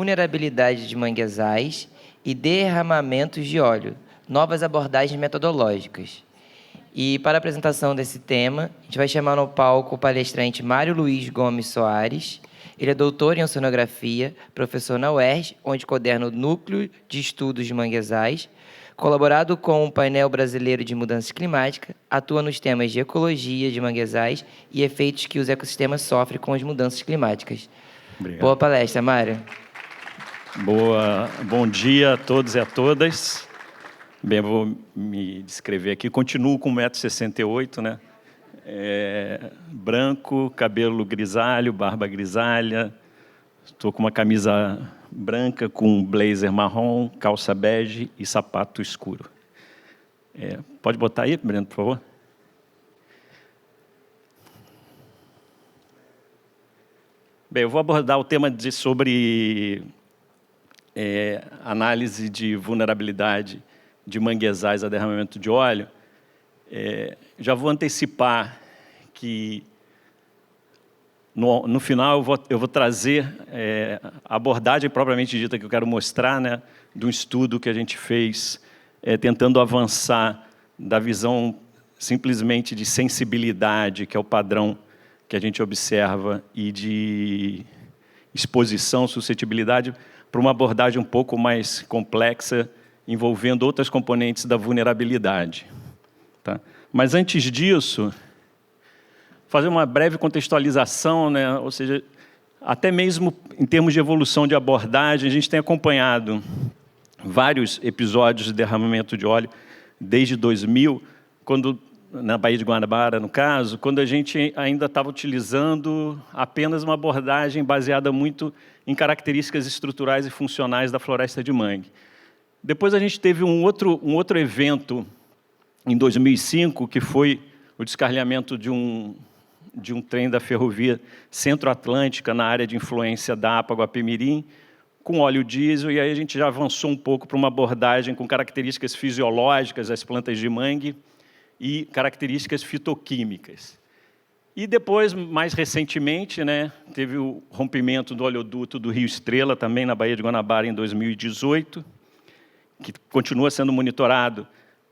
vulnerabilidade de manguezais e derramamentos de óleo, novas abordagens metodológicas. E para a apresentação desse tema, a gente vai chamar no palco o palestrante Mário Luiz Gomes Soares. Ele é doutor em oceanografia, professor na UERJ, onde coordena o Núcleo de Estudos de Manguezais, colaborado com o Painel Brasileiro de Mudança Climática, atua nos temas de ecologia de manguezais e efeitos que os ecossistemas sofrem com as mudanças climáticas. Obrigado. Boa palestra, Mário. Bom dia a todos e a todas. Bem, eu vou me descrever aqui. Continuo com 1,68 m, né? Branco, cabelo grisalho, barba grisalha. Estou com uma camisa branca com um blazer marrom, calça bege e sapato escuro. Pode botar aí, Breno, por favor? Bem, eu vou abordar o tema sobre análise de vulnerabilidade de manguezais a derramamento de óleo. Já vou antecipar que, no final, eu vou trazer a abordagem propriamente dita que eu quero mostrar, né, de um estudo que a gente fez tentando avançar da visão simplesmente de sensibilidade, que é o padrão que a gente observa, e de exposição, suscetibilidade, para uma abordagem um pouco mais complexa, envolvendo outras componentes da vulnerabilidade. Tá? Mas, antes disso, fazer uma breve contextualização, né? Ou seja, até mesmo em termos de evolução de abordagem, a gente tem acompanhado vários episódios de derramamento de óleo desde 2000, quando, na Baía de Guanabara, no caso, quando a gente ainda estava utilizando apenas uma abordagem baseada muito em características estruturais e funcionais da floresta de mangue. Depois a gente teve um outro evento em 2005, que foi o descarrilhamento de um trem da ferrovia Centro-Atlântica na área de influência da APA Guapimirim, com óleo diesel, e aí a gente já avançou um pouco para uma abordagem com características fisiológicas das plantas de mangue e características fitoquímicas. E depois, mais recentemente, né, teve o rompimento do oleoduto do Rio Estrela, também na Baía de Guanabara, em 2018, que continua sendo monitorado.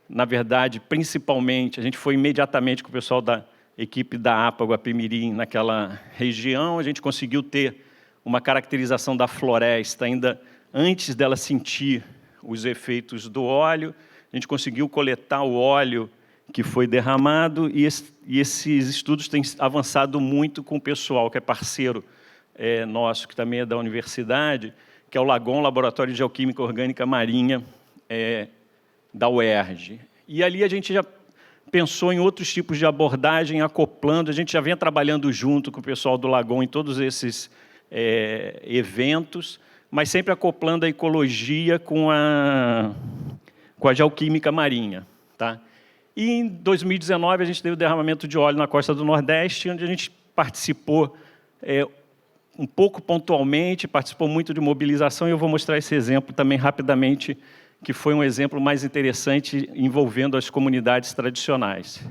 Na verdade, principalmente, a gente foi imediatamente com o pessoal da equipe da APA Guapimirim naquela região, a gente conseguiu ter uma caracterização da floresta ainda antes dela sentir os efeitos do óleo, a gente conseguiu coletar o óleo que foi derramado, e esses estudos têm avançado muito com o pessoal que é parceiro nosso, que também é da universidade, que é o LAGON, Laboratório de Geoquímica Orgânica Marinha, da UERJ. E ali a gente já pensou em outros tipos de abordagem, acoplando, a gente já vem trabalhando junto com o pessoal do LAGON em todos esses eventos, mas sempre acoplando a ecologia com a geoquímica marinha. Tá? E em 2019 a gente teve o derramamento de óleo na costa do Nordeste, onde a gente participou um pouco pontualmente, participou muito de mobilização, e eu vou mostrar esse exemplo também rapidamente, que foi um exemplo mais interessante envolvendo as comunidades tradicionais.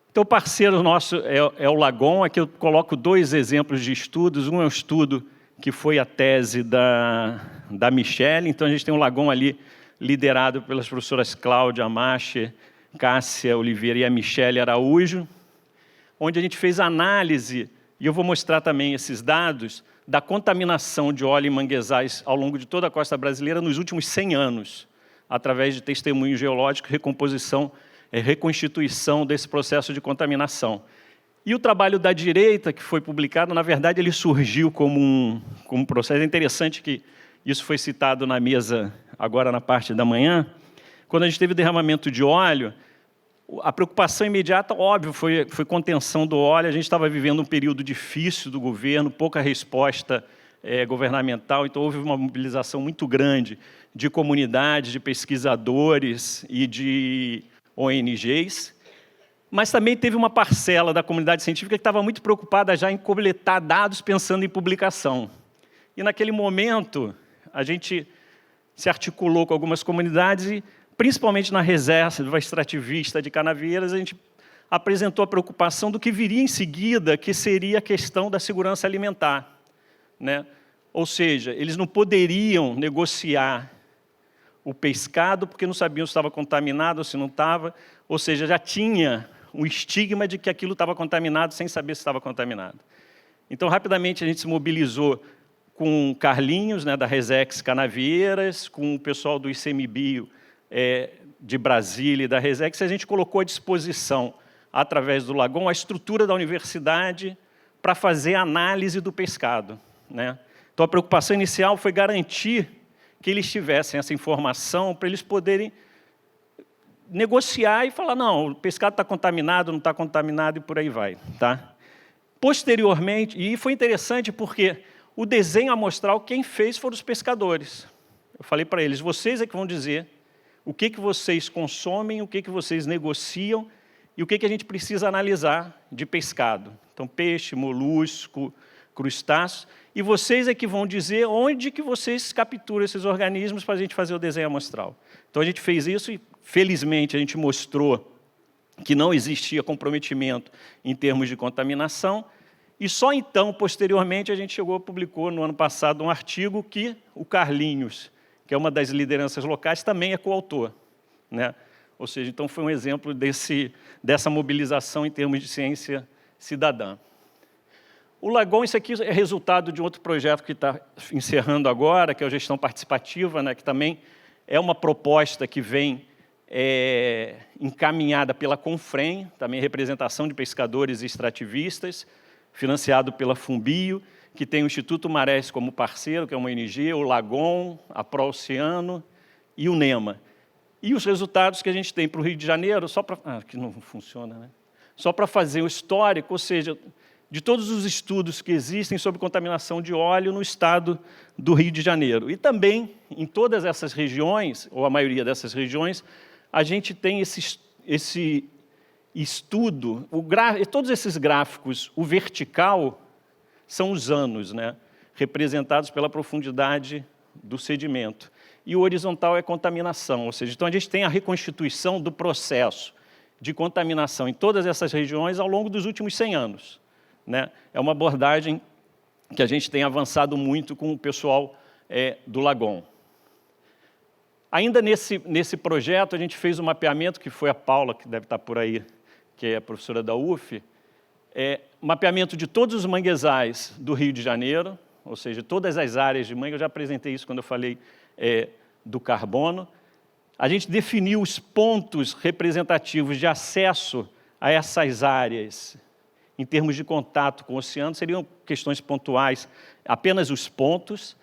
Então, o parceiro nosso é o LAGON. Aqui eu coloco dois exemplos de estudos. Um é um estudo que foi a tese da Michele. Então, a gente tem um LAGON ali liderado pelas professoras Cláudia Amacher, Cássia Oliveira e a Michele Araújo, onde a gente fez análise, e eu vou mostrar também esses dados, da contaminação de óleo em manguezais ao longo de toda a costa brasileira nos últimos 100 anos, através de testemunho geológico, recomposição, reconstituição desse processo de contaminação. E o trabalho da direita, que foi publicado, na verdade, ele surgiu como um processo. É interessante que isso foi citado na mesa, agora na parte da manhã. Quando a gente teve derramamento de óleo, a preocupação imediata, óbvio, foi contenção do óleo. A gente estava vivendo um período difícil do governo, pouca resposta governamental, então houve uma mobilização muito grande de comunidades, de pesquisadores e de ONGs, mas também teve uma parcela da comunidade científica que estava muito preocupada já em coletar dados pensando em publicação. E, naquele momento, a gente se articulou com algumas comunidades e, principalmente na reserva extrativista de Canavieiras, a gente apresentou a preocupação do que viria em seguida, que seria a questão da segurança alimentar, né? Ou seja, eles não poderiam negociar o pescado porque não sabiam se estava contaminado ou se não estava. Ou seja, já tinha um estigma de que aquilo estava contaminado sem saber se estava contaminado. Então, rapidamente, a gente se mobilizou com Carlinhos, né, da Resex Canavieiras, com o pessoal do ICMBio de Brasília e da Resex, e a gente colocou à disposição, através do Lagon, a estrutura da universidade para fazer análise do pescado, né? Então, a preocupação inicial foi garantir que eles tivessem essa informação para eles poderem negociar e falar, não, o pescado está contaminado, não está contaminado, e por aí vai. Tá? Posteriormente, e foi interessante porque o desenho amostral, quem fez foram os pescadores. Eu falei para eles, vocês é que vão dizer o que vocês consomem, o que vocês negociam e o que a gente precisa analisar de pescado. Então, peixe, molusco, crustáceos, e vocês é que vão dizer onde que vocês capturam esses organismos para a gente fazer o desenho amostral. Então, a gente fez isso e, felizmente, a gente mostrou que não existia comprometimento em termos de contaminação, e só então, posteriormente, a gente publicou no ano passado um artigo que o Carlinhos, que é uma das lideranças locais, também é coautor, né? Ou seja, então foi um exemplo dessa mobilização em termos de ciência cidadã. O Lagon, isso aqui é resultado de um outro projeto que está encerrando agora, que é a gestão participativa, né, que também é uma proposta que vem encaminhada pela Confrem, também representação de pescadores e extrativistas, financiado pela Fumbio, que tem o Instituto Marés como parceiro, que é uma ONG, o Lagon, a Pró-Oceano e o NEMA. E os resultados que a gente tem para o Rio de Janeiro, só para... que não funciona, né? Só para fazer o histórico, ou seja, de todos os estudos que existem sobre contaminação de óleo no estado do Rio de Janeiro. E também, em todas essas regiões, ou a maioria dessas regiões, a gente tem esse estudo, todos esses gráficos, o vertical são os anos, né, representados pela profundidade do sedimento. E o horizontal é contaminação, ou seja, então a gente tem a reconstituição do processo de contaminação em todas essas regiões ao longo dos últimos 100 anos. Né? É uma abordagem que a gente tem avançado muito com o pessoal do Lagon. Ainda nesse projeto, a gente fez um mapeamento, que foi a Paula, que deve estar por aí, que é a professora da UF, mapeamento de todos os manguezais do Rio de Janeiro, ou seja, todas as áreas de mangue, eu já apresentei isso quando eu falei do carbono. A gente definiu os pontos representativos de acesso a essas áreas, em termos de contato com o oceano, seriam questões pontuais, apenas os pontos.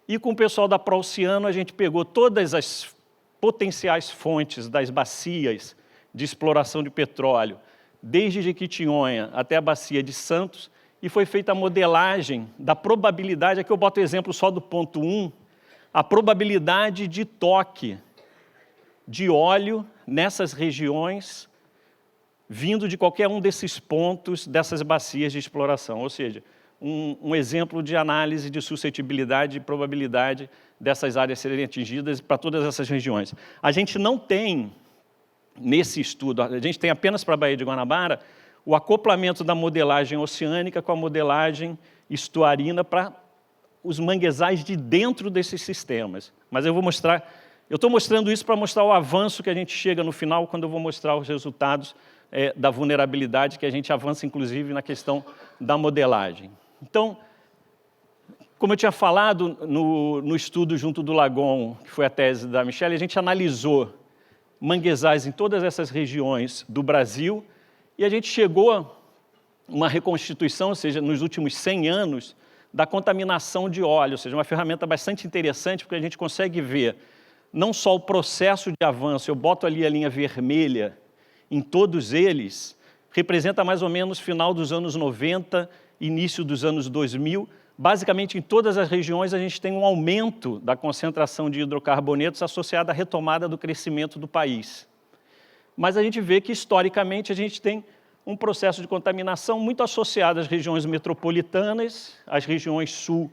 E com o pessoal da Pró-Oceano, a gente pegou todas as potenciais fontes das bacias de exploração de petróleo, desde Jequitinhonha até a bacia de Santos, e foi feita a modelagem da probabilidade, aqui eu boto o exemplo só do ponto 1, a probabilidade de toque de óleo nessas regiões, vindo de qualquer um desses pontos, dessas bacias de exploração. Ou seja, um exemplo de análise de suscetibilidade e probabilidade dessas áreas serem atingidas para todas essas regiões. A gente não tem, nesse estudo, a gente tem apenas para a Baía de Guanabara, o acoplamento da modelagem oceânica com a modelagem estuarina para os manguezais de dentro desses sistemas. Mas eu estou mostrando isso para mostrar o avanço que a gente chega no final, quando eu vou mostrar os resultados da vulnerabilidade, que a gente avança, inclusive, na questão da modelagem. Então, como eu tinha falado no estudo junto do Lagon, que foi a tese da Michelle, a gente analisou manguezais em todas essas regiões do Brasil e a gente chegou a uma reconstituição, ou seja, nos últimos 100 anos, da contaminação de óleo, ou seja, uma ferramenta bastante interessante, porque a gente consegue ver não só o processo de avanço, eu boto ali a linha vermelha, em todos eles, representa mais ou menos final dos anos 90, início dos anos 2000. Basicamente, em todas as regiões, a gente tem um aumento da concentração de hidrocarbonetos associada à retomada do crescimento do país. Mas a gente vê que, historicamente, a gente tem um processo de contaminação muito associado às regiões metropolitanas, às regiões sul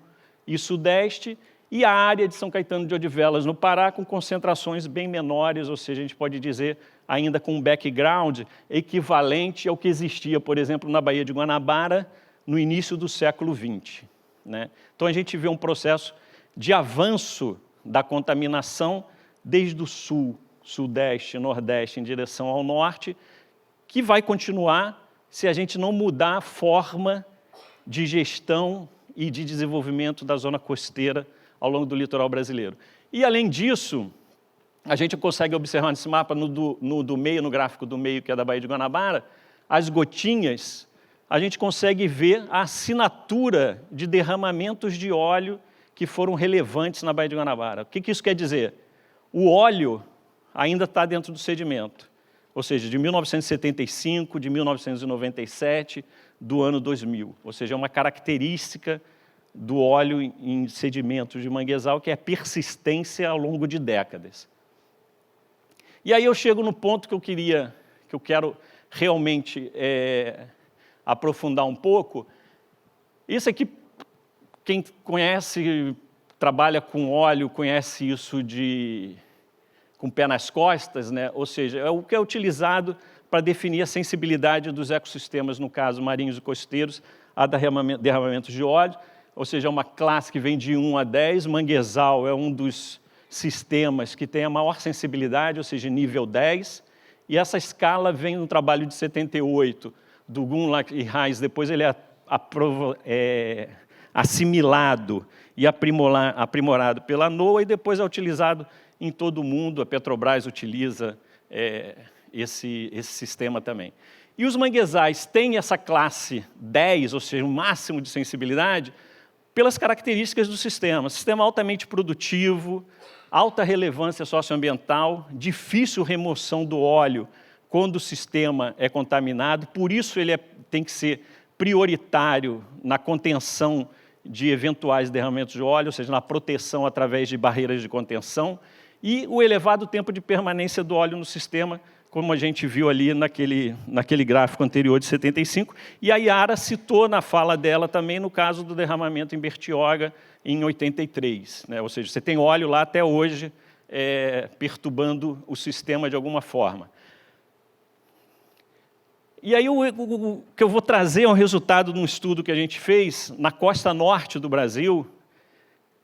e sudeste, e a área de São Caetano de Odivelas, no Pará, com concentrações bem menores, ou seja, a gente pode dizer ainda com um background equivalente ao que existia, por exemplo, na Baía de Guanabara, no início do século XX. né? Então, a gente vê um processo de avanço da contaminação desde o sul, sudeste, nordeste, em direção ao norte, que vai continuar se a gente não mudar a forma de gestão e de desenvolvimento da zona costeira ao longo do litoral brasileiro. E, além disso, a gente consegue observar nesse mapa, no gráfico do meio, que é da Baía de Guanabara, as gotinhas, a gente consegue ver a assinatura de derramamentos de óleo que foram relevantes na Baía de Guanabara. O que isso quer dizer? O óleo ainda está dentro do sedimento, ou seja, de 1975, de 1997, do ano 2000. Ou seja, é uma característica do óleo em sedimentos de manguezal, que é a persistência ao longo de décadas. E aí eu chego no ponto que eu quero realmente aprofundar um pouco. Isso aqui, quem conhece, trabalha com óleo, conhece isso com o pé nas costas, né? Ou seja, é o que é utilizado para definir a sensibilidade dos ecossistemas, no caso marinhos e costeiros, a derramamentos de óleo, ou seja, é uma classe que vem de 1 a 10, manguezal é um dos sistemas que tem a maior sensibilidade, ou seja, nível 10, e essa escala vem no trabalho de 78, do Gunlach e Reis, depois ele é assimilado e aprimorado pela NOAA, e depois é utilizado em todo o mundo, a Petrobras utiliza esse sistema também. E os manguezais têm essa classe 10, ou seja, o máximo de sensibilidade, pelas características do sistema. Sistema altamente produtivo, alta relevância socioambiental, difícil remoção do óleo quando o sistema é contaminado, por isso ele tem que ser prioritário na contenção de eventuais derramamentos de óleo, ou seja, na proteção através de barreiras de contenção, e o elevado tempo de permanência do óleo no sistema, como a gente viu ali naquele gráfico anterior de 75, e a Yara citou na fala dela também no caso do derramamento em Bertioga, em 83. Né? Ou seja, você tem óleo lá até hoje perturbando o sistema de alguma forma. E aí o que eu vou trazer é um resultado de um estudo que a gente fez na costa norte do Brasil,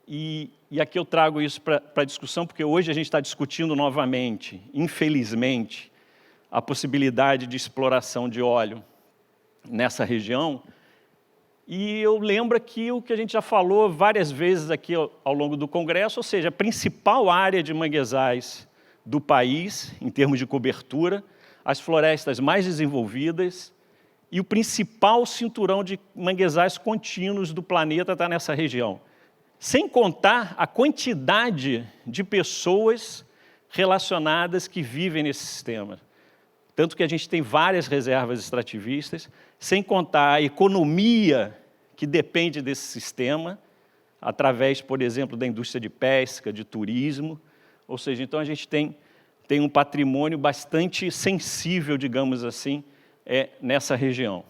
e aqui eu trago isso para discussão, porque hoje a gente está discutindo novamente, infelizmente, a possibilidade de exploração de óleo nessa região. E eu lembro aqui o que a gente já falou várias vezes aqui ao longo do Congresso, ou seja, a principal área de manguezais do país, em termos de cobertura, as florestas mais desenvolvidas, e o principal cinturão de manguezais contínuos do planeta está nessa região. Sem contar a quantidade de pessoas relacionadas que vivem nesse sistema. Tanto que a gente tem várias reservas extrativistas, sem contar a economia que depende desse sistema, através, por exemplo, da indústria de pesca, de turismo. Ou seja, então a gente tem um patrimônio bastante sensível, digamos assim, nessa região.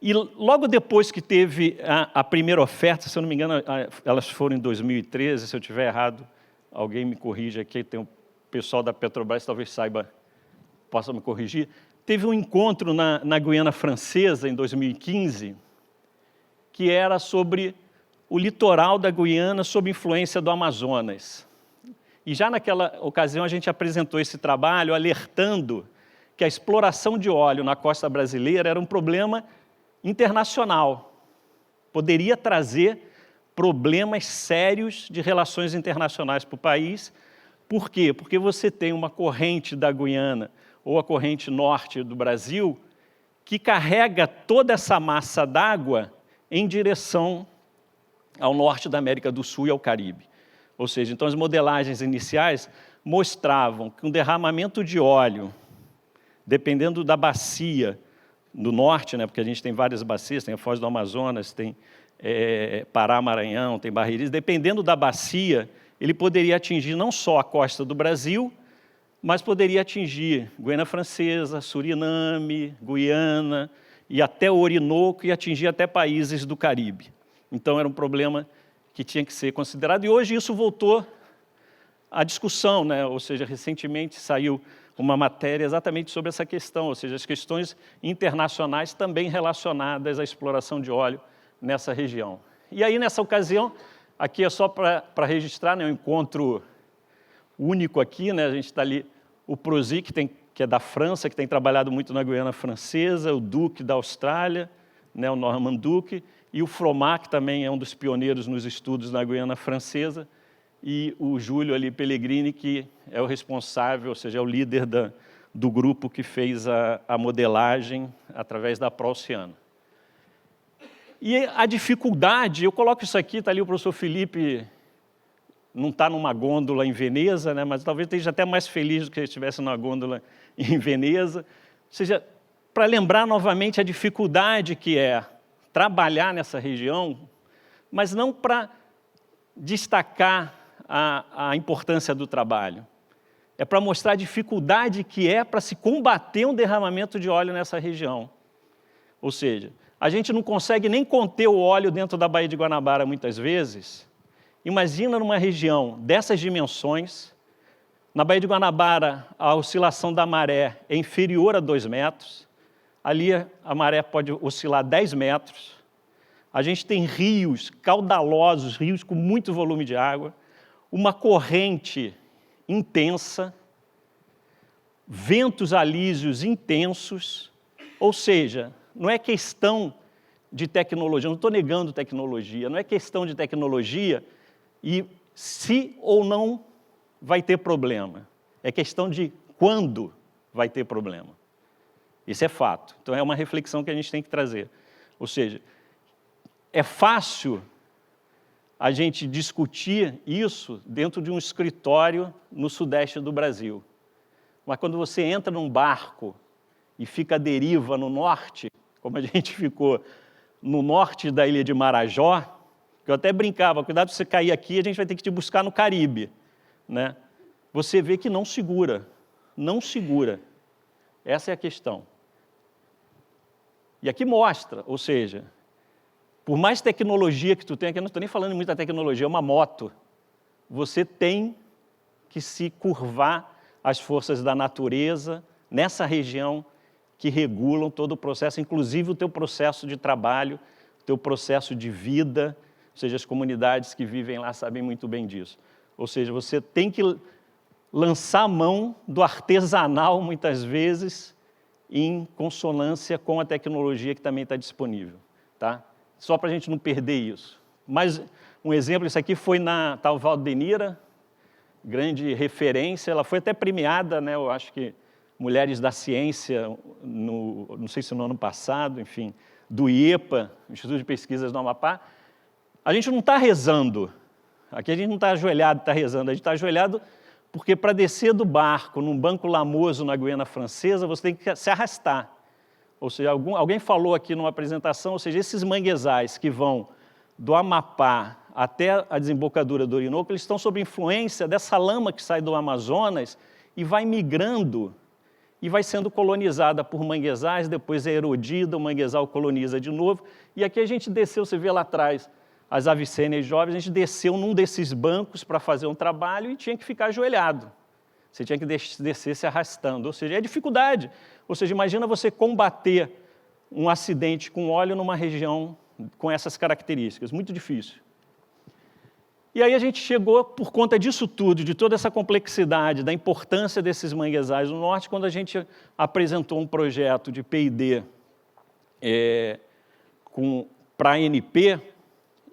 E logo depois que teve a primeira oferta, se eu não me engano, elas foram em 2013, se eu estiver errado, alguém me corrige aqui, tem o pessoal da Petrobras talvez possa me corrigir. Teve um encontro na Guiana Francesa, em 2015, que era sobre o litoral da Guiana sob influência do Amazonas. E já naquela ocasião a gente apresentou esse trabalho alertando que a exploração de óleo na costa brasileira era um problema internacional. Poderia trazer problemas sérios de relações internacionais para o país. Por quê? Porque você tem uma corrente da Guiana, ou a corrente norte do Brasil, que carrega toda essa massa d'água em direção ao norte da América do Sul e ao Caribe. Ou seja, então as modelagens iniciais mostravam que um derramamento de óleo, dependendo da bacia do norte, né, porque a gente tem várias bacias, tem a Foz do Amazonas, tem Pará, Maranhão, tem Barreirinhas, dependendo da bacia, ele poderia atingir não só a costa do Brasil, mas poderia atingir Guiana Francesa, Suriname, Guiana, e até o Orinoco, e atingir até países do Caribe. Então, era um problema que tinha que ser considerado, e hoje isso voltou à discussão, né? Ou seja, recentemente saiu uma matéria exatamente sobre essa questão, ou seja, as questões internacionais também relacionadas à exploração de óleo nessa região. E aí, nessa ocasião, aqui é só para registrar, né, um encontro único aqui, né, a gente está ali, o Prosi, que é da França, que tem trabalhado muito na Guiana Francesa, o Duque da Austrália, né, o Norman Duque, e o Fromac também é um dos pioneiros nos estudos na Guiana Francesa, e o Júlio ali Pellegrini, que é o responsável, ou seja, é o líder do grupo que fez a modelagem através da Pró-Oceana. E a dificuldade, eu coloco isso aqui, está ali o professor Felipe, não está numa gôndola em Veneza, né, mas talvez esteja até mais feliz do que se estivesse numa gôndola em Veneza. Ou seja, para lembrar novamente a dificuldade que é trabalhar nessa região, mas não para destacar a importância do trabalho. É para mostrar a dificuldade que é para se combater um derramamento de óleo nessa região. Ou seja, a gente não consegue nem conter o óleo dentro da Baía de Guanabara muitas vezes. Imagina numa região dessas dimensões, na Baía de Guanabara a oscilação da maré é inferior a 2 metros, ali a maré pode oscilar 10 metros, a gente tem rios caudalosos, rios com muito volume de água, uma corrente intensa, ventos alísios intensos, ou seja, não é questão de tecnologia, não estou negando tecnologia, não é questão de tecnologia e se ou não vai ter problema. É questão de quando vai ter problema. Isso é fato. Então, é uma reflexão que a gente tem que trazer. Ou seja, é fácil a gente discutir isso dentro de um escritório no sudeste do Brasil. Mas quando você entra num barco e fica à deriva no norte, como a gente ficou no norte da ilha de Marajó, que eu até brincava, cuidado se você cair aqui, a gente vai ter que te buscar no Caribe, né? Você vê que não segura, não segura. Essa é a questão. E aqui mostra, ou seja, por mais tecnologia que tu tenha, que eu não estou nem falando de muita tecnologia, é uma moto, você tem que se curvar às forças da natureza, nessa região, que regulam todo o processo, inclusive o teu processo de trabalho, o teu processo de vida, ou seja, as comunidades que vivem lá sabem muito bem disso. Ou seja, você tem que lançar a mão do artesanal, muitas vezes, em consonância com a tecnologia que também está disponível. Tá? Só para a gente não perder isso. Mais um exemplo, isso aqui foi na tal Valdenira, grande referência, ela foi até premiada, né, eu acho que Mulheres da Ciência, não sei se no ano passado, enfim, do IEPA, Instituto de Pesquisas do Amapá. A gente não está rezando, aqui a gente não está ajoelhado, está rezando, a gente está ajoelhado porque para descer do barco num banco lamoso na Guiana Francesa, você tem que se arrastar. Ou seja, alguém falou aqui numa apresentação, ou seja, esses manguezais que vão do Amapá até a desembocadura do Orinoco, eles estão sob influência dessa lama que sai do Amazonas e vai migrando e vai sendo colonizada por manguezais, depois é erodida, o manguezal coloniza de novo. E aqui a gente desceu, você vê lá atrás, as avicênias jovens, a gente desceu num desses bancos para fazer um trabalho e tinha que ficar ajoelhado. Você tinha que descer se arrastando, ou seja, é dificuldade. Ou seja, imagina você combater um acidente com óleo numa região com essas características, muito difícil. E aí a gente chegou, por conta disso tudo, de toda essa complexidade, da importância desses manguezais no norte, quando a gente apresentou um projeto de P&D para a ANP,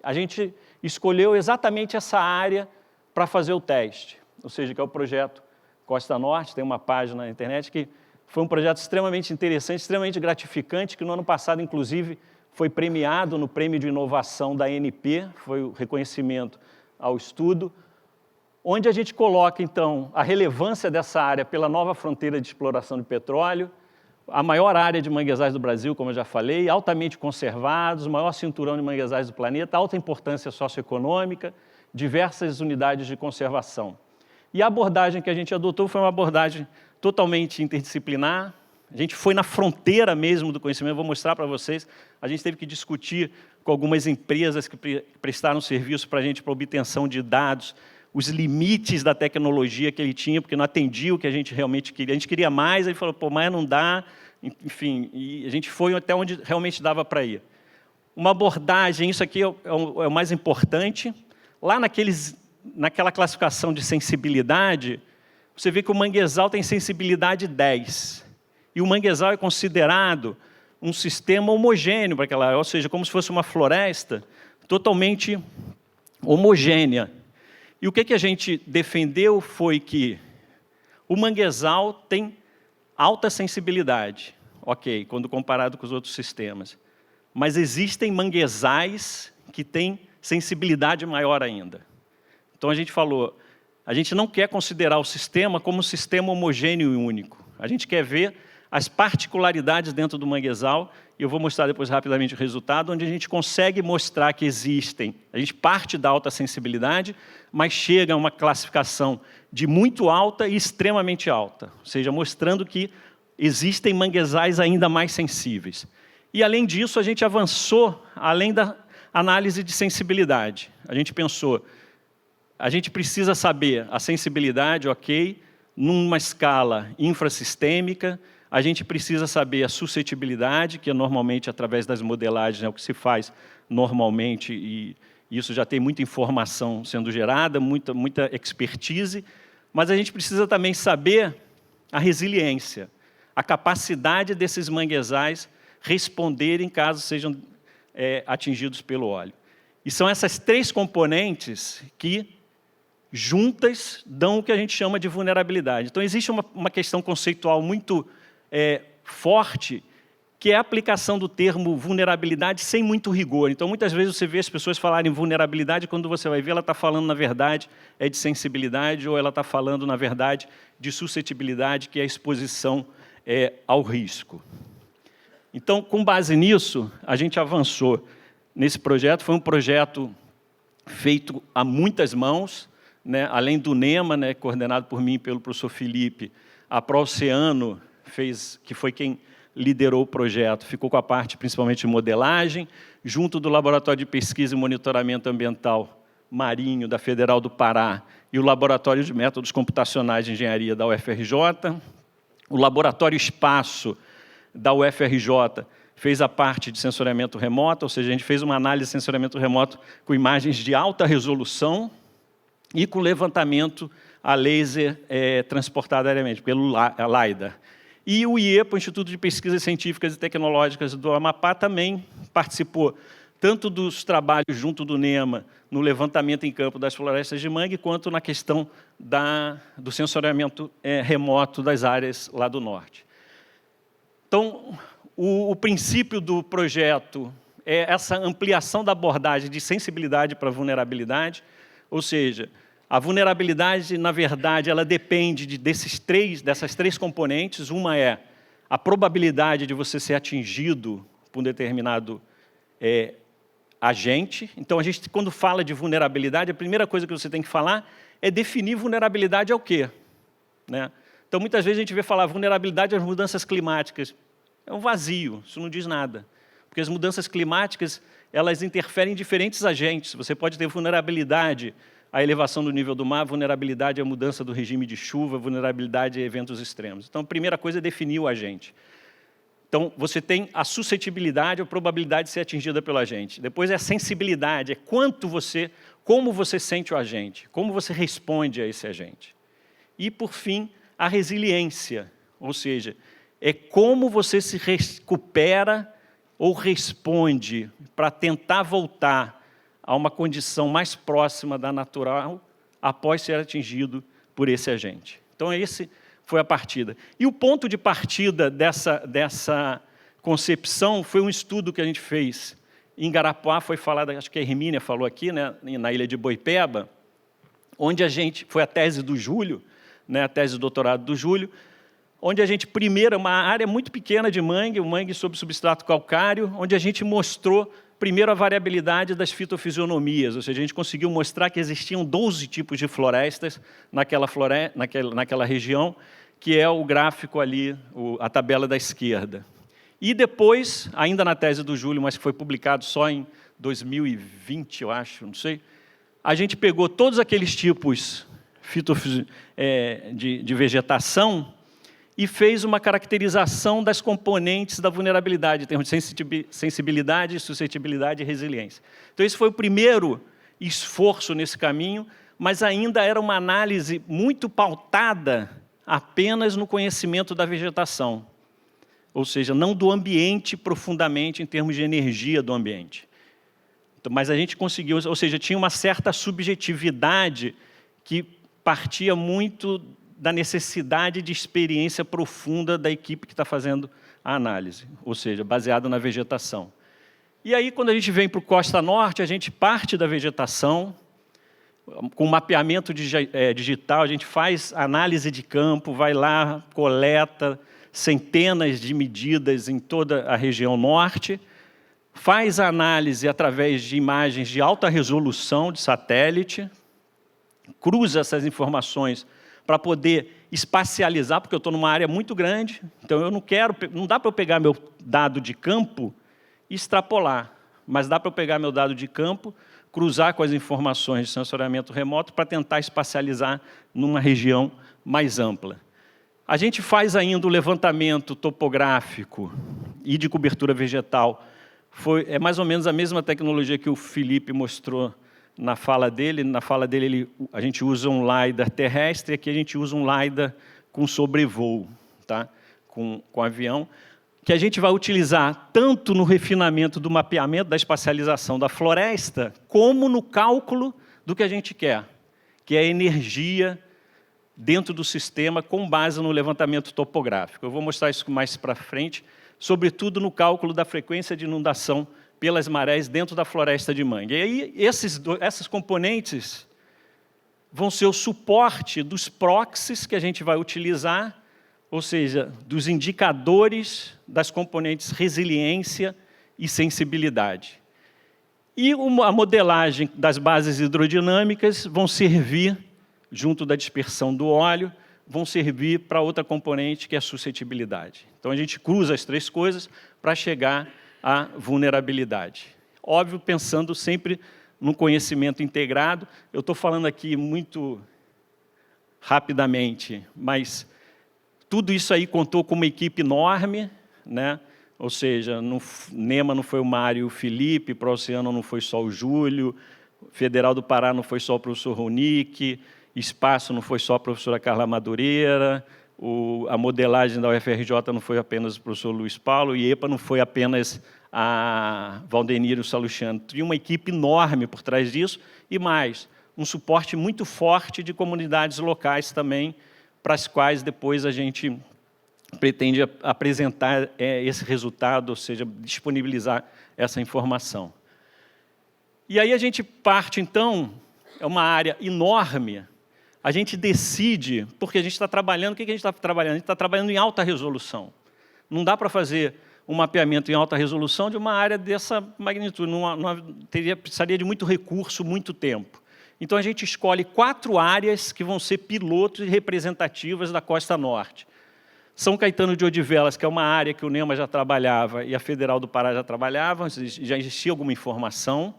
a gente escolheu exatamente essa área para fazer o teste, ou seja, que é o projeto Costa Norte, tem uma página na internet, que foi um projeto extremamente interessante, extremamente gratificante, que no ano passado, inclusive, foi premiado no Prêmio de Inovação da ANP, foi o reconhecimento ao estudo, onde a gente coloca, então, a relevância dessa área pela nova fronteira de exploração de petróleo, a maior área de manguezais do Brasil, como eu já falei, altamente conservados, o maior cinturão de manguezais do planeta, alta importância socioeconômica, diversas unidades de conservação. E a abordagem que a gente adotou foi uma abordagem totalmente interdisciplinar, a gente foi na fronteira mesmo do conhecimento, vou mostrar para vocês, a gente teve que discutir com algumas empresas que prestaram serviço para a gente para obtenção de dados, os limites da tecnologia que ele tinha, porque não atendia o que a gente realmente queria. A gente queria mais, ele falou, pô, mas não dá, enfim, e a gente foi até onde realmente dava para ir. uma abordagem, isso aqui é o mais importante, lá naquela classificação de sensibilidade, você vê que o manguezal tem sensibilidade 10, e o manguezal é considerado um sistema homogêneo para aquela área, ou seja, como se fosse uma floresta totalmente homogênea. E o que a gente defendeu foi que o manguezal tem alta sensibilidade, ok, quando comparado com os outros sistemas. Mas existem manguezais que têm sensibilidade maior ainda. Então a gente falou, a gente não quer considerar o sistema como um sistema homogêneo e único. A gente quer ver as particularidades dentro do manguezal, e eu vou mostrar depois rapidamente o resultado, onde a gente consegue mostrar que existem. A gente parte da alta sensibilidade, mas chega a uma classificação de muito alta e extremamente alta, ou seja, mostrando que existem manguezais ainda mais sensíveis. E, além disso, a gente avançou além da análise de sensibilidade. A gente pensou, a gente precisa saber a sensibilidade, ok, numa escala infrasistêmica, a gente precisa saber a suscetibilidade, que é normalmente através das modelagens, é o que se faz normalmente, e isso já tem muita informação sendo gerada, muita expertise, mas a gente precisa também saber a resiliência, a capacidade desses manguezais responderem caso sejam atingidos pelo óleo. E são essas três componentes que, juntas, dão o que a gente chama de vulnerabilidade. Então, existe uma questão conceitual muito forte, que é a aplicação do termo vulnerabilidade sem muito rigor. Então, muitas vezes você vê as pessoas falarem vulnerabilidade, quando você vai ver, ela está falando, na verdade, de sensibilidade, ou ela está falando, na verdade, de suscetibilidade, que é a exposição ao risco. Então, com base nisso, a gente avançou nesse projeto. Foi um projeto feito a muitas mãos, né? Além do NEMA, né, coordenado por mim e pelo professor Felipe, a ProOceano fez, que foi quem liderou o projeto, ficou com a parte principalmente de modelagem, junto do Laboratório de Pesquisa e Monitoramento Ambiental Marinho, da Federal do Pará, e o Laboratório de Métodos Computacionais de Engenharia da UFRJ, o Laboratório Espaço da UFRJ fez a parte de sensoriamento remoto, ou seja, a gente fez uma análise de sensoriamento remoto com imagens de alta resolução e com levantamento a laser transportado aéreamente, pelo LiDAR. E o IEPA, o Instituto de Pesquisas Científicas e Tecnológicas do Amapá, também participou tanto dos trabalhos junto do NEMA, no levantamento em campo das florestas de mangue, quanto na questão do sensoriamento remoto das áreas lá do norte. Então, o princípio do projeto é essa ampliação da abordagem de sensibilidade para vulnerabilidade, ou seja, a vulnerabilidade, na verdade, ela depende dessas três componentes. Uma é a probabilidade de você ser atingido por um determinado agente. Então, a gente, quando fala de vulnerabilidade, a primeira coisa que você tem que falar é definir vulnerabilidade ao quê? Né? Então, muitas vezes a gente vê falar vulnerabilidade às mudanças climáticas. É um vazio, isso não diz nada. Porque as mudanças climáticas, elas interferem em diferentes agentes. Você pode ter vulnerabilidade à elevação do nível do mar, vulnerabilidade à mudança do regime de chuva, vulnerabilidade a eventos extremos. Então, a primeira coisa é definir o agente. Então, você tem a suscetibilidade, a probabilidade de ser atingida pelo agente. Depois é a sensibilidade, é como você sente o agente, como você responde a esse agente. E, por fim, a resiliência, ou seja, é como você se recupera ou responde para tentar voltar a uma condição mais próxima da natural após ser atingido por esse agente. Então, esse foi a partida. E o ponto de partida dessa concepção foi um estudo que a gente fez em Garapuá, foi falado, acho que a Hermínia falou aqui, né, na ilha de Boipeba, onde foi a tese do Júlio, né, a tese de doutorado do Júlio, onde a gente, primeiro, uma área muito pequena de mangue, o mangue sob substrato calcário, onde a gente mostrou, primeiro, a variabilidade das fitofisionomias, ou seja, a gente conseguiu mostrar que existiam 12 tipos de florestas naquela região, que é o gráfico ali, a tabela da esquerda. E depois, ainda na tese do Júlio, mas que foi publicado só em 2020, eu acho, não sei, a gente pegou todos aqueles tipos de vegetação e fez uma caracterização das componentes da vulnerabilidade, em termos de sensibilidade, suscetibilidade e resiliência. Então, esse foi o primeiro esforço nesse caminho, mas ainda era uma análise muito pautada apenas no conhecimento da vegetação, ou seja, não do ambiente profundamente, em termos de energia do ambiente. Mas a gente conseguiu, ou seja, tinha uma certa subjetividade que partia muito da necessidade de experiência profunda da equipe que está fazendo a análise, ou seja, baseada na vegetação. E aí, quando a gente vem para o Costa Norte, a gente parte da vegetação, com mapeamento digital, a gente faz análise de campo, vai lá, coleta centenas de medidas em toda a região norte, faz a análise através de imagens de alta resolução de satélite, cruza essas informações para poder espacializar, porque eu estou numa área muito grande, então eu não dá para eu pegar meu dado de campo e extrapolar, mas dá para eu pegar meu dado de campo, cruzar com as informações de sensoriamento remoto para tentar espacializar numa região mais ampla. A gente faz ainda o levantamento topográfico e de cobertura vegetal. É mais ou menos a mesma tecnologia que o Felipe mostrou na fala dele. Na fala dele, a gente usa um LiDAR terrestre, aqui a gente usa um LiDAR com sobrevoo, tá? com avião, que a gente vai utilizar tanto no refinamento do mapeamento da espacialização da floresta, como no cálculo do que a gente quer, que é a energia dentro do sistema com base no levantamento topográfico. Eu vou mostrar isso mais para frente, sobretudo no cálculo da frequência de inundação pelas marés dentro da floresta de mangue. E aí, essas componentes vão ser o suporte dos proxies que a gente vai utilizar, ou seja, dos indicadores das componentes resiliência e sensibilidade. E a modelagem das bases hidrodinâmicas vão servir, junto da dispersão do óleo, vão servir para outra componente, que é a suscetibilidade. Então, a gente cruza as três coisas para chegar à vulnerabilidade. Óbvio, pensando sempre no conhecimento integrado. Eu estou falando aqui muito rapidamente, mas tudo isso aí contou com uma equipe enorme, né? Ou seja, no NEMA não foi o Mário e o Felipe, para o Oceano não foi só o Júlio, Federal do Pará não foi só o professor Ronick, Espaço não foi só a professora Carla Madureira, a modelagem da UFRJ não foi apenas o professor Luiz Paulo, e EPA não foi apenas a Valdenir e o Salustiano. Tinha uma equipe enorme por trás disso, e mais, um suporte muito forte de comunidades locais também, para as quais depois a gente pretende apresentar esse resultado, ou seja, disponibilizar essa informação. E aí a gente parte, então, é uma área enorme, a gente decide, porque a gente está trabalhando, o que a gente está trabalhando? A gente está trabalhando em alta resolução. Não dá para fazer um mapeamento em alta resolução de uma área dessa magnitude, precisaria de muito recurso, muito tempo. Então, a gente escolhe 4 áreas que vão ser pilotos e representativas da Costa Norte. São Caetano de Odivelas, que é uma área que o NEMA já trabalhava e a Federal do Pará já trabalhava, já existia alguma informação.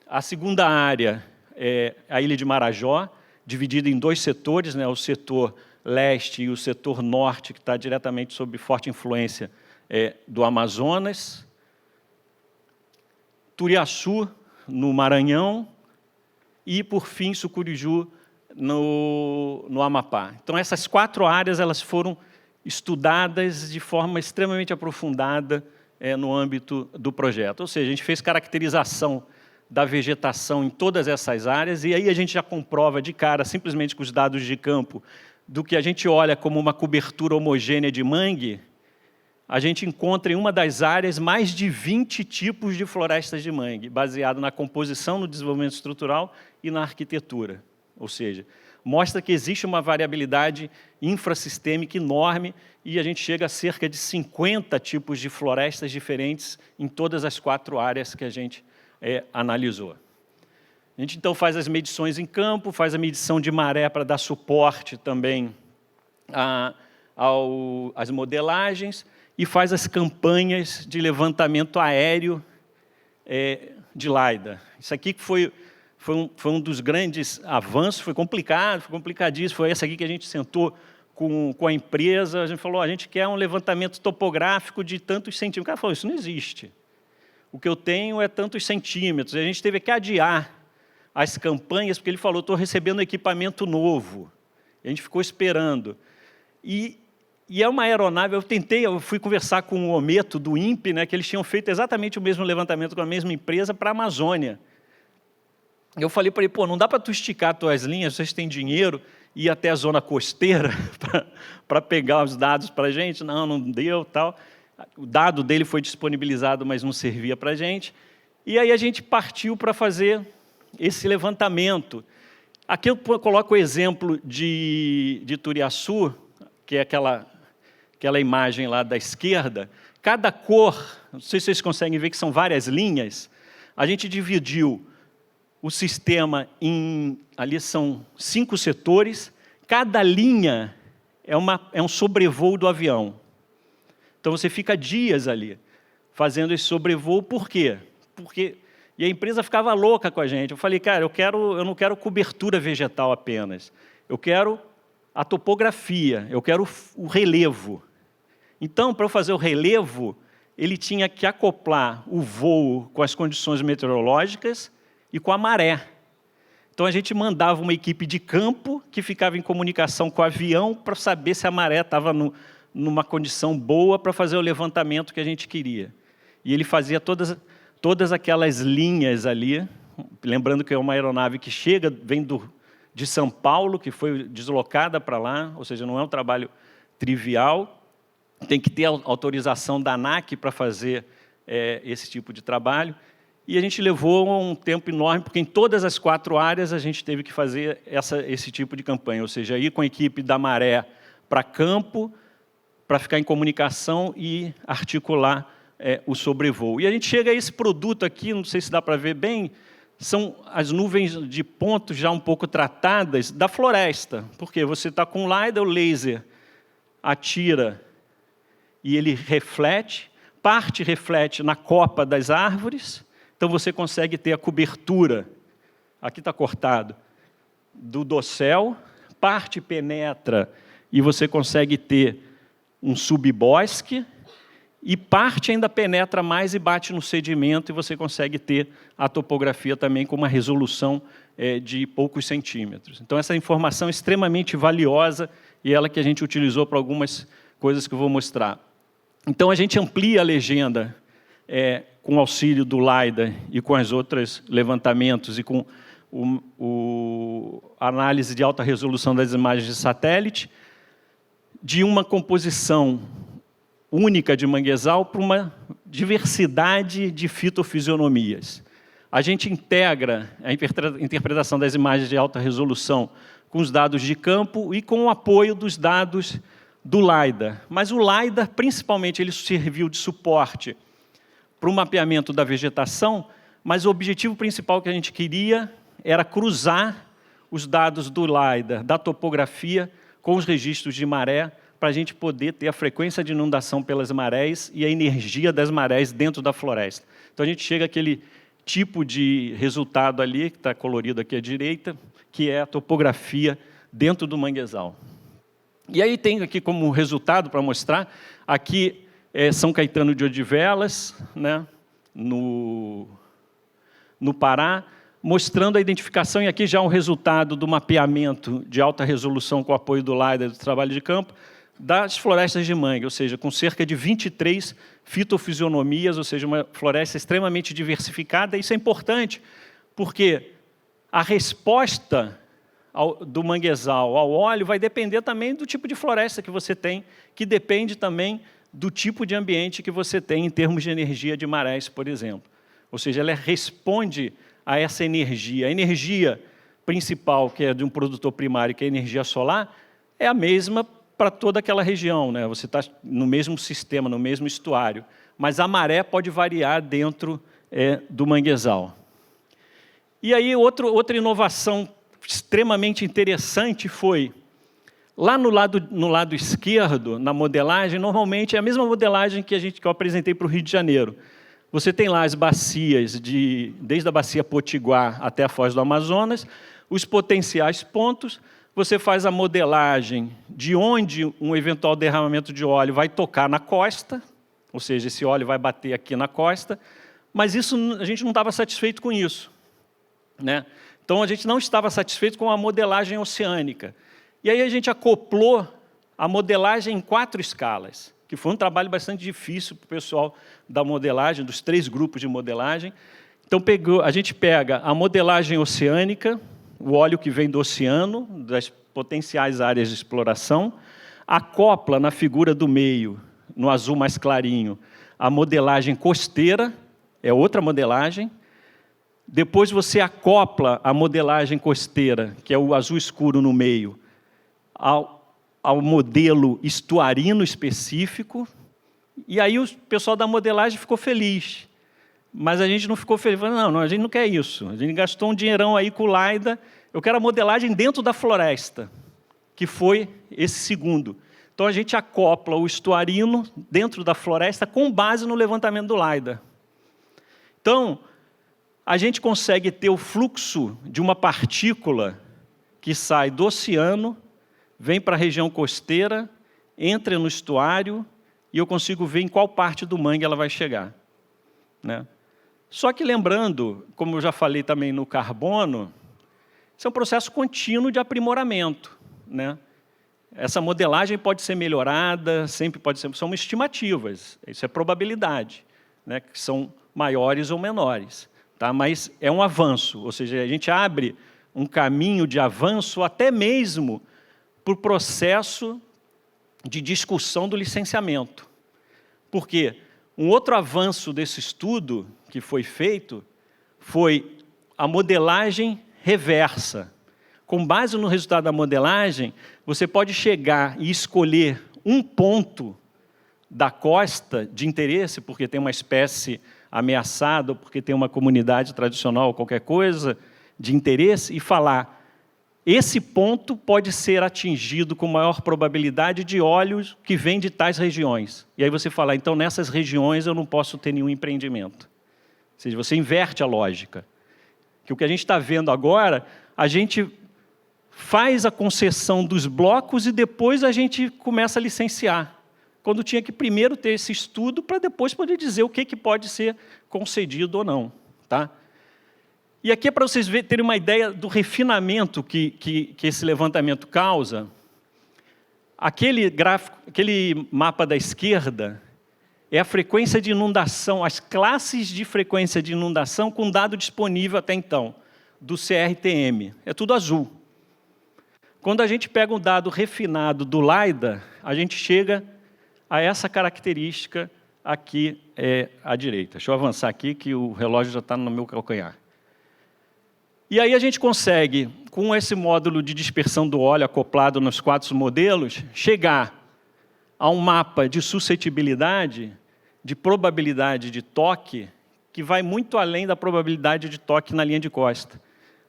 A segunda área é a Ilha de Marajó, dividida em 2 setores, né, o setor leste e o setor norte, que está diretamente sob forte influência do Amazonas. Turiaçu, no Maranhão, e, por fim, Sucuriju, no Amapá. Então, essas 4 áreas elas foram estudadas de forma extremamente aprofundada no âmbito do projeto. Ou seja, a gente fez caracterização da vegetação em todas essas áreas, e aí a gente já comprova de cara, simplesmente com os dados de campo, do que a gente olha como uma cobertura homogênea de mangue, a gente encontra em uma das áreas mais de 20 tipos de florestas de mangue, baseado na composição, no desenvolvimento estrutural e na arquitetura. Ou seja, mostra que existe uma variabilidade infrassistêmica enorme e a gente chega a cerca de 50 tipos de florestas diferentes em todas as 4 áreas que a gente analisou. A gente, então, faz as medições em campo, faz a medição de maré para dar suporte também às modelagens e faz as campanhas de levantamento aéreo de LiDAR. Isso aqui foi um dos grandes avanços, foi complicado, foi complicadíssimo, foi essa aqui que a gente sentou com a empresa, a gente falou, a gente quer um levantamento topográfico de tantos centímetros. O cara falou, isso não existe. O que eu tenho é tantos centímetros. E a gente teve que adiar as campanhas, porque ele falou, estou recebendo equipamento novo. E a gente ficou esperando. E é uma aeronave, eu fui conversar com o Ometo, do INPE, né, que eles tinham feito exatamente o mesmo levantamento com a mesma empresa para a Amazônia. Eu falei para ele, pô, não dá para tu esticar as tuas linhas, vocês têm dinheiro, ir até a zona costeira para pegar os dados para a gente? Não deu, tal. O dado dele foi disponibilizado, mas não servia para a gente. E aí a gente partiu para fazer esse levantamento. Aqui eu coloco o exemplo de Turiaçu, que é aquela imagem lá da esquerda. Cada cor, não sei se vocês conseguem ver que são várias linhas, a gente dividiu o sistema ali são 5 setores, cada linha é um sobrevoo do avião. Então, você fica dias ali, fazendo esse sobrevoo. Por quê? E a empresa ficava louca com a gente. Eu falei, cara, eu não quero cobertura vegetal apenas. Eu quero a topografia, eu quero o relevo. Então, para eu fazer o relevo, ele tinha que acoplar o voo com as condições meteorológicas e com a maré. Então, a gente mandava uma equipe de campo que ficava em comunicação com o avião para saber se a maré estava numa condição boa para fazer o levantamento que a gente queria. E ele fazia todas aquelas linhas ali, lembrando que é uma aeronave que vem de São Paulo, que foi deslocada para lá, ou seja, não é um trabalho trivial, tem que ter autorização da ANAC para fazer esse tipo de trabalho. E a gente levou um tempo enorme, porque em todas as 4 áreas a gente teve que fazer esse tipo de campanha, ou seja, ir com a equipe da Maré para campo, para ficar em comunicação e articular o sobrevoo. E a gente chega a esse produto aqui, não sei se dá para ver bem, são as nuvens de pontos já um pouco tratadas da floresta, porque você está com o laser atira e ele reflete, parte reflete na copa das árvores, então você consegue ter a cobertura, aqui está cortado, do dossel, parte penetra e você consegue ter um subbosque, e parte ainda penetra mais e bate no sedimento, e você consegue ter a topografia também com uma resolução de poucos centímetros. Então, essa informação é extremamente valiosa, e ela que a gente utilizou para algumas coisas que eu vou mostrar. Então, a gente amplia a legenda com o auxílio do LiDAR e com os outros levantamentos, e com a análise de alta resolução das imagens de satélite, de uma composição única de manguezal para uma diversidade de fitofisionomias. A gente integra a interpretação das imagens de alta resolução com os dados de campo e com o apoio dos dados do LiDAR. Mas o LiDAR, principalmente, ele serviu de suporte para o mapeamento da vegetação, mas o objetivo principal que a gente queria era cruzar os dados do LiDAR, da topografia, com os registros de maré, para a gente poder ter a frequência de inundação pelas marés e a energia das marés dentro da floresta. Então, a gente chega àquele tipo de resultado ali, que está colorido aqui à direita, que é a topografia dentro do manguezal. E aí tem aqui como resultado, para mostrar, aqui São Caetano de Odivelas, né, no Pará, mostrando a identificação, e aqui já um resultado do mapeamento de alta resolução com o apoio do LiDAR do trabalho de campo, das florestas de mangue, ou seja, com cerca de 23 fitofisionomias, ou seja, uma floresta extremamente diversificada. Isso é importante, porque a resposta do manguezal ao óleo vai depender também do tipo de floresta que você tem, que depende também do tipo de ambiente que você tem em termos de energia de marés, por exemplo. Ou seja, ela responde a essa energia. A energia principal, que é de um produtor primário, que é a energia solar, é a mesma para toda aquela região, né? Você está no mesmo sistema, no mesmo estuário, mas a maré pode variar dentro do manguezal. E aí, outra inovação extremamente interessante foi, lá no lado esquerdo, na modelagem, normalmente é a mesma modelagem que eu apresentei para o Rio de Janeiro. Você tem lá as bacias, desde a bacia Potiguar até a Foz do Amazonas, os potenciais pontos, você faz a modelagem de onde um eventual derramamento de óleo vai tocar na costa, ou seja, esse óleo vai bater aqui na costa, mas a gente não estava satisfeito com isso, né? Então, a gente não estava satisfeito com a modelagem oceânica. E aí a gente acoplou a modelagem em 4 escalas, que foi um trabalho bastante difícil para o pessoal da modelagem, dos 3 grupos de modelagem. Então, a gente pega a modelagem oceânica, o óleo que vem do oceano, das potenciais áreas de exploração, acopla na figura do meio, no azul mais clarinho, a modelagem costeira, é outra modelagem. Depois você acopla a modelagem costeira, que é o azul escuro no meio, ao modelo estuarino específico, e aí o pessoal da modelagem ficou feliz. Mas a gente não ficou feliz, não, a gente não quer isso. A gente gastou um dinheirão aí com o LiDAR, eu quero a modelagem dentro da floresta, que foi esse segundo. Então a gente acopla o estuarino dentro da floresta com base no levantamento do LiDAR. Então, a gente consegue ter o fluxo de uma partícula que sai do oceano, vem para a região costeira, entra no estuário, e eu consigo ver em qual parte do mangue ela vai chegar, né? Só que lembrando, como eu já falei também no carbono, isso é um processo contínuo de aprimoramento, né? Essa modelagem pode ser melhorada, sempre pode ser, são estimativas, isso é probabilidade, né? Que são maiores ou menores, tá? Mas é um avanço, ou seja, a gente abre um caminho de avanço até mesmo para o processo de discussão do licenciamento. Por quê? Um outro avanço desse estudo que foi feito foi a modelagem reversa. Com base no resultado da modelagem, você pode chegar e escolher um ponto da costa de interesse, porque tem uma espécie ameaçada, ou porque tem uma comunidade tradicional, qualquer coisa de interesse, e falar, esse ponto pode ser atingido com maior probabilidade de óleos que vêm de tais regiões. E aí você fala, então, nessas regiões eu não posso ter nenhum empreendimento. Ou seja, você inverte a lógica. Que o que a gente está vendo agora, a gente faz a concessão dos blocos e depois a gente começa a licenciar. Quando tinha que primeiro ter esse estudo para depois poder dizer o que pode ser concedido ou não, tá? E aqui é para vocês terem uma ideia do refinamento que esse levantamento causa. Aquele gráfico, aquele mapa da esquerda é a frequência de inundação, as classes de frequência de inundação com dado disponível até então, do CRTM. É tudo azul. Quando a gente pega um dado refinado do LiDAR, a gente chega a essa característica aqui à direita. Deixa eu avançar aqui, que o relógio já está no meu calcanhar. E aí a gente consegue, com esse módulo de dispersão do óleo acoplado nos 4 modelos, chegar a um mapa de suscetibilidade, de probabilidade de toque, que vai muito além da probabilidade de toque na linha de costa.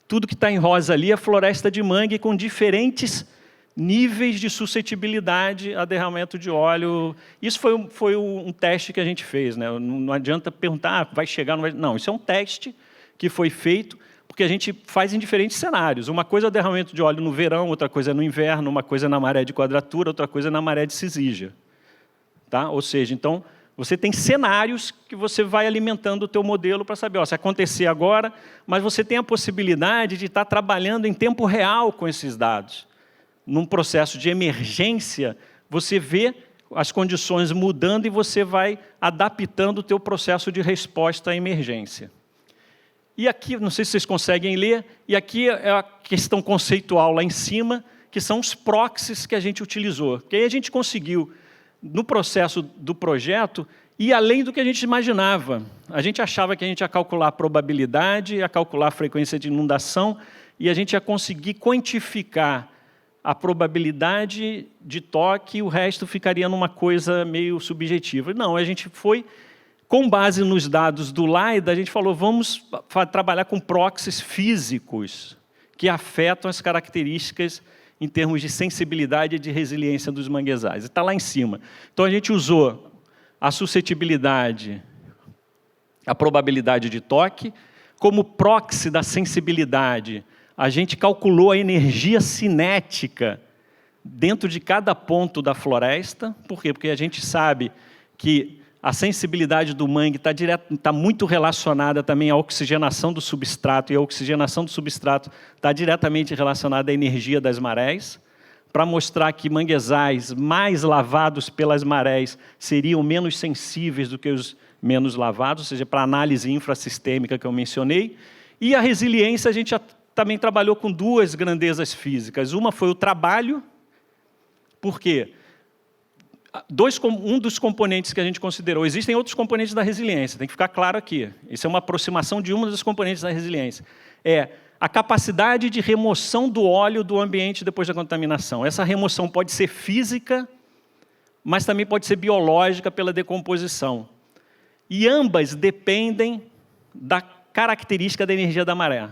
Tudo que está em rosa ali é floresta de mangue com diferentes níveis de suscetibilidade a derramamento de óleo. Isso foi um teste que a gente fez, né? Não adianta perguntar, vai chegar, não vai... Não, isso é um teste que foi feito, porque a gente faz em diferentes cenários. Uma coisa é o derramamento de óleo no verão, outra coisa é no inverno, uma coisa é na maré de quadratura, outra coisa é na maré de Cisígia. Tá? Ou seja, então, você tem cenários que você vai alimentando o teu modelo para saber, se acontecer agora, mas você tem a possibilidade de estar trabalhando em tempo real com esses dados. Num processo de emergência, você vê as condições mudando e você vai adaptando o teu processo de resposta à emergência. E aqui, não sei se vocês conseguem ler, e aqui é a questão conceitual lá em cima, que são os proxies que a gente utilizou. Que aí a gente conseguiu, no processo do projeto, ir além do que a gente imaginava. A gente achava que a gente ia calcular a probabilidade, ia calcular a frequência de inundação, e a gente ia conseguir quantificar a probabilidade de toque, e o resto ficaria numa coisa meio subjetiva. Não, a gente foi... Com base nos dados do LiDAR, a gente falou, vamos trabalhar com proxies físicos que afetam as características em termos de sensibilidade e de resiliência dos manguezais. Está lá em cima. Então, a gente usou a suscetibilidade, a probabilidade de toque, como proxy da sensibilidade, a gente calculou a energia cinética dentro de cada ponto da floresta. Por quê? Porque a gente sabe que a sensibilidade do mangue está muito relacionada também à oxigenação do substrato, e a oxigenação do substrato está diretamente relacionada à energia das marés, para mostrar que manguezais mais lavados pelas marés seriam menos sensíveis do que os menos lavados, ou seja, para a análise infrassistêmica que eu mencionei. E a resiliência, a gente também trabalhou com duas grandezas físicas. Uma foi o trabalho. Por quê? Um dos componentes que a gente considerou, existem outros componentes da resiliência, tem que ficar claro aqui. Isso é uma aproximação de uma dos componentes da resiliência. É a capacidade de remoção do óleo do ambiente depois da contaminação. Essa remoção pode ser física, mas também pode ser biológica pela decomposição. E ambas dependem da característica da energia da maré.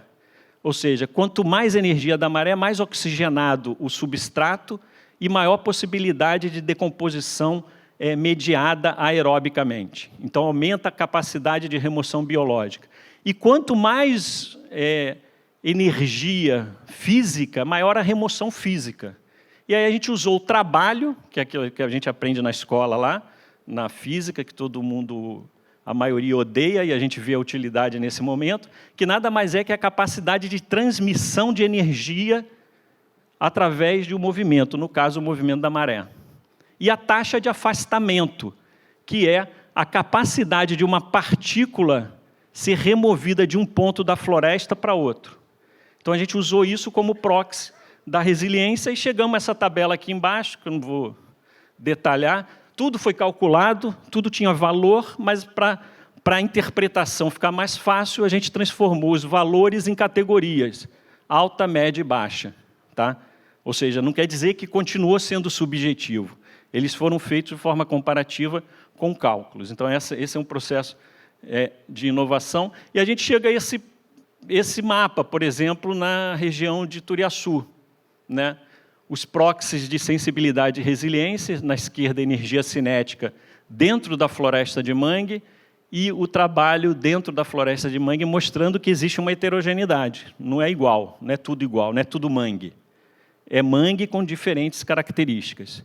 Ou seja, quanto mais energia da maré, mais oxigenado o substrato e maior possibilidade de decomposição mediada aerobicamente. Então, aumenta a capacidade de remoção biológica. E quanto mais energia física, maior a remoção física. E aí a gente usou o trabalho, que é aquilo que a gente aprende na escola lá, na física, que todo mundo, a maioria odeia, e a gente vê a utilidade nesse momento, que nada mais é que a capacidade de transmissão de energia através de um movimento, no caso, o movimento da maré. E a taxa de afastamento, que é a capacidade de uma partícula ser removida de um ponto da floresta para outro. Então, a gente usou isso como proxy da resiliência e chegamos a essa tabela aqui embaixo, que eu não vou detalhar. Tudo foi calculado, tudo tinha valor, mas para a interpretação ficar mais fácil, a gente transformou os valores em categorias, alta, média e baixa. Tá? Ou seja, não quer dizer que continuou sendo subjetivo. Eles foram feitos de forma comparativa com cálculos. Então, esse é um processo de inovação. E a gente chega a esse mapa, por exemplo, na região de Turiaçu. Né? Os proxies de sensibilidade e resiliência, na esquerda, energia cinética dentro da floresta de mangue, e o trabalho dentro da floresta de mangue, mostrando que existe uma heterogeneidade. Não é igual, não é tudo igual, não é tudo mangue. É mangue com diferentes características.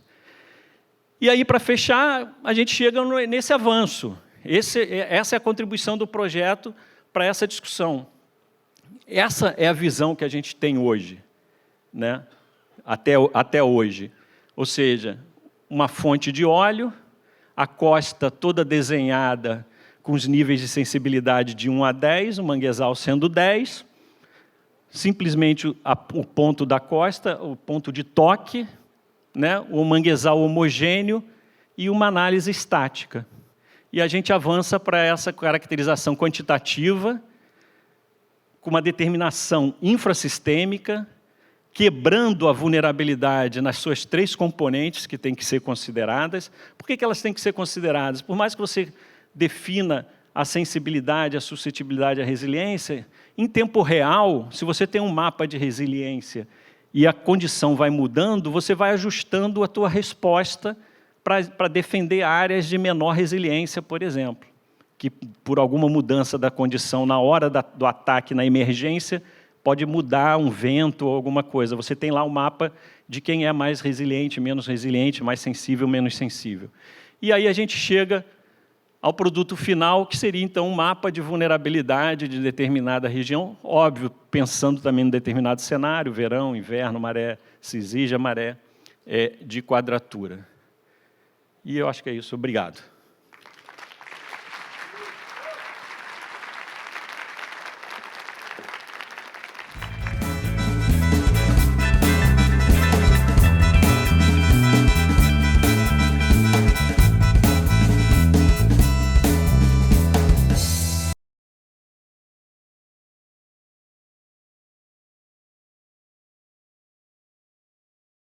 E aí, para fechar, a gente chega nesse avanço. Essa é a contribuição do projeto para essa discussão. Essa é a visão que a gente tem hoje, né? Até hoje. Ou seja, uma fonte de óleo, a costa toda desenhada com os níveis de sensibilidade de 1 a 10, o manguezal sendo 10, simplesmente o ponto da costa, o ponto de toque, né, o manguezal homogêneo e uma análise estática. E a gente avança para essa caracterização quantitativa, com uma determinação infrassistêmica, quebrando a vulnerabilidade nas suas 3 componentes que têm que ser consideradas. Por que elas têm que ser consideradas? Por mais que você defina a sensibilidade, a suscetibilidade, a resiliência, em tempo real, se você tem um mapa de resiliência e a condição vai mudando, você vai ajustando a tua resposta para defender áreas de menor resiliência, por exemplo, que por alguma mudança da condição na hora do ataque, na emergência, pode mudar um vento ou alguma coisa. Você tem lá um mapa de quem é mais resiliente, menos resiliente, mais sensível, menos sensível. E aí a gente chega ao produto final, que seria, então, um mapa de vulnerabilidade de determinada região, óbvio, pensando também em determinado cenário, verão, inverno, maré cisígia, maré de quadratura. E eu acho que é isso. Obrigado.